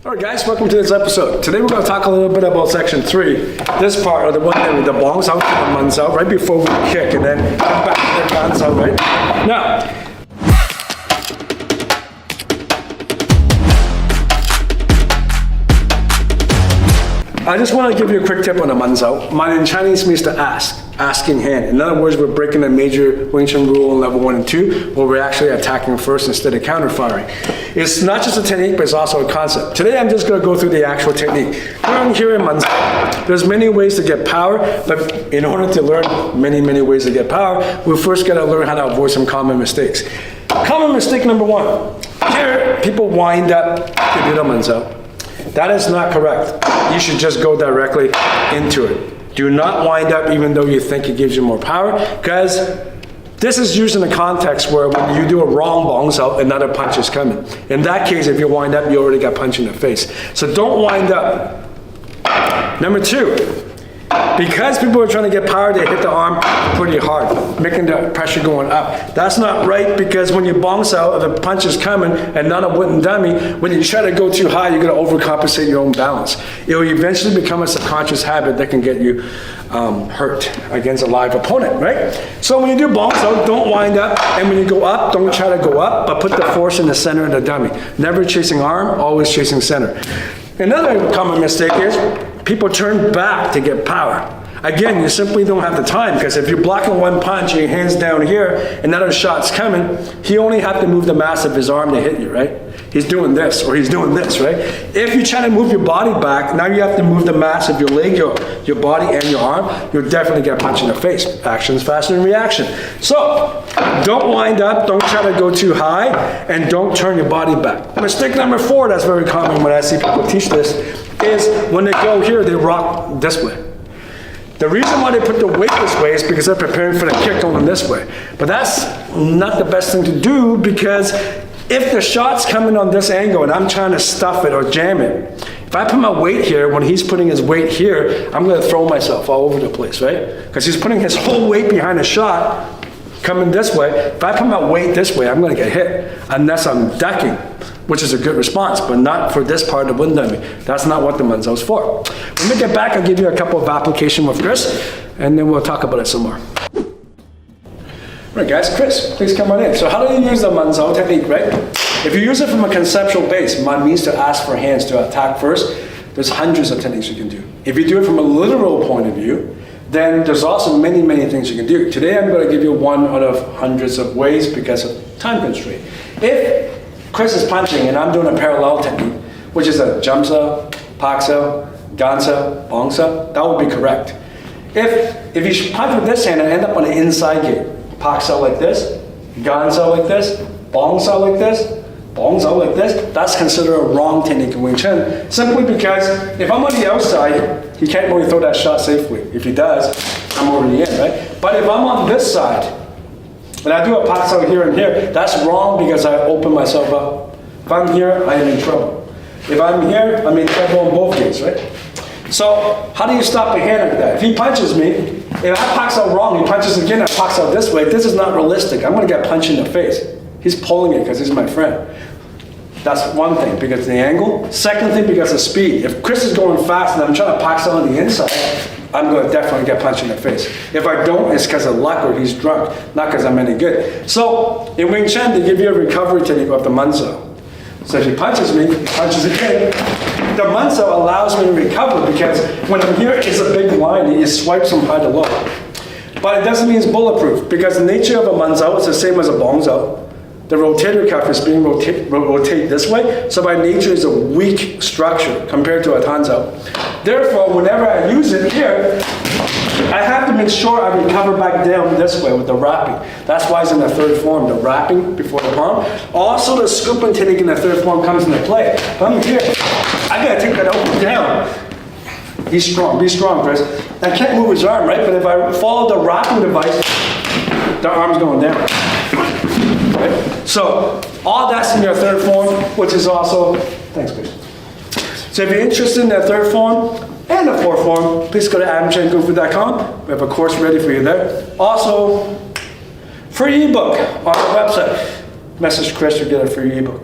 Alright guys, welcome to this episode. Today we're going to talk a little bit about section 3. This part, or the one that with the bongs out to the muns out, right before we kick, and then come back to the guns out, right? Now, I just want to give you a quick tip on the muns out. Man in Chinese means to ask, asking hand. In other words, we're breaking a major Wing Chun rule in level 1 and 2, where we're actually attacking first instead of counter firing. It's not just a technique, but it's also a concept. Today, I'm just going to go through the actual technique. Learn here in muns out. There's many ways to get power, but in order to learn many ways to get power, we first got to learn how to avoid some common mistakes. Common mistake number 1. Here, people wind up to do the muns out. That is not correct. You should just go directly into it. Do not wind up even though you think it gives you more power, because this is used in a context where when you do a wrong bongs out, another punch is coming. In that case, if you wind up, you already got punched in the face. So don't wind up. Number 2, because people are trying to get power, they hit the arm pretty hard, making the pressure going up. That's not right, because when you bongs out, the punch is coming and not a wooden dummy, when you try to go too high, you're going to overcompensate your own balance. It will eventually become a subconscious habit that can get you hurt against a live opponent, right? So when you do bongs out, don't wind up, and when you go up, don't try to go up, but put the force in the center of the dummy. Never chasing arm, always chasing center. Another common mistake is people turn back to get power. Again, you simply don't have the time, because if you're blocking one punch and your hand's down here, and another shot's coming, he only have to move the mass of his arm to hit you, right? He's doing this, or he's doing this, right? If you try to move your body back, now you have to move the mass of your leg, your body, and your arm. You'll definitely get punched in the face. Action's faster than reaction. So, don't wind up, don't try to go too high, and don't turn your body back. Mistake number 4, that's very common when I see people teach this, is when they go here, they rock this way. The reason why they put the weight this way is because they're preparing for the kick going this way. But that's not the best thing to do, because if the shot's coming on this angle and I'm trying to stuff it or jam it, if I put my weight here, when he's putting his weight here, I'm going to throw myself all over the place, right? Because he's putting his whole weight behind the shot coming this way. If I put my weight this way, I'm going to get hit unless I'm ducking, which is a good response, but not for this part of the wind dummy. That's not what the muns out's for. When we get back, I'll give you a couple of applications with Chris, and then we'll talk about it some more. Right guys, Chris, please come on in. So how do you use the muns out technique, right? If you use it from a conceptual base, man means to ask for hands to attack first, there's hundreds of techniques you can do. If you do it from a literal point of view, then there's also many things you can do. Today I'm going to give you one out of hundreds of ways because of time constraint. If Chris is punching and I'm doing a parallel technique, which is a jumsa, paksa, gansa, bongsa, that would be correct. If you punch with this hand and end up on the inside gate, paksa like this, gansa like this, bongsa like this, bongsa like this, that's considered a wrong technique in Wing Chun, simply because if I'm on the outside, he can't really throw that shot safely. If he does, I'm already in, right? But if I'm on this side, and I do a paksa here and here, that's wrong because I open myself up. If I'm here, I am in trouble. If I'm here, I'm in trouble on both gates, right? So, how do you stop a hand like that? If he punches me, if I pass out wrong, he punches again, I pass out this way, this is not realistic. I'm going to get punched in the face. He's pulling it because he's my friend. That's one thing, because of the angle. Second thing, because of speed. If Chris is going fast and I'm trying to pass out on the inside, I'm going to definitely get punched in the face. If I don't, it's because of luck or he's drunk, not because I'm any good. So, in Wing Chun, they give you a recovery technique of the muns out. So if he punches me, he punches again. The muns out allows me to recover, because when I'm here, it's a big line. It swipes from high to low. But it doesn't mean it's bulletproof, because the nature of a muns out is the same as a bongs out. The rotator cuff is being rotate this way, so by nature it's a weak structure compared to a tans out. Therefore, whenever I use it here, I have to make sure I recover back down this way with the wrapping. That's why it's in the third form, the wrapping before the palm. Also, the scooping technique in the third form comes into play. If I'm here, I gotta take that up and down. He's strong, be strong, Chris. I can't move his arm, right? But if I follow the wrapping device, the arm's going down. Right? So, all that's in your third form, which is also, thanks, Chris. So if you're interested in that third form and the fourth form, please go to adamchangofu.com. We have a course ready for you there. Also, free ebook on our website. Message Chris to get a free ebook.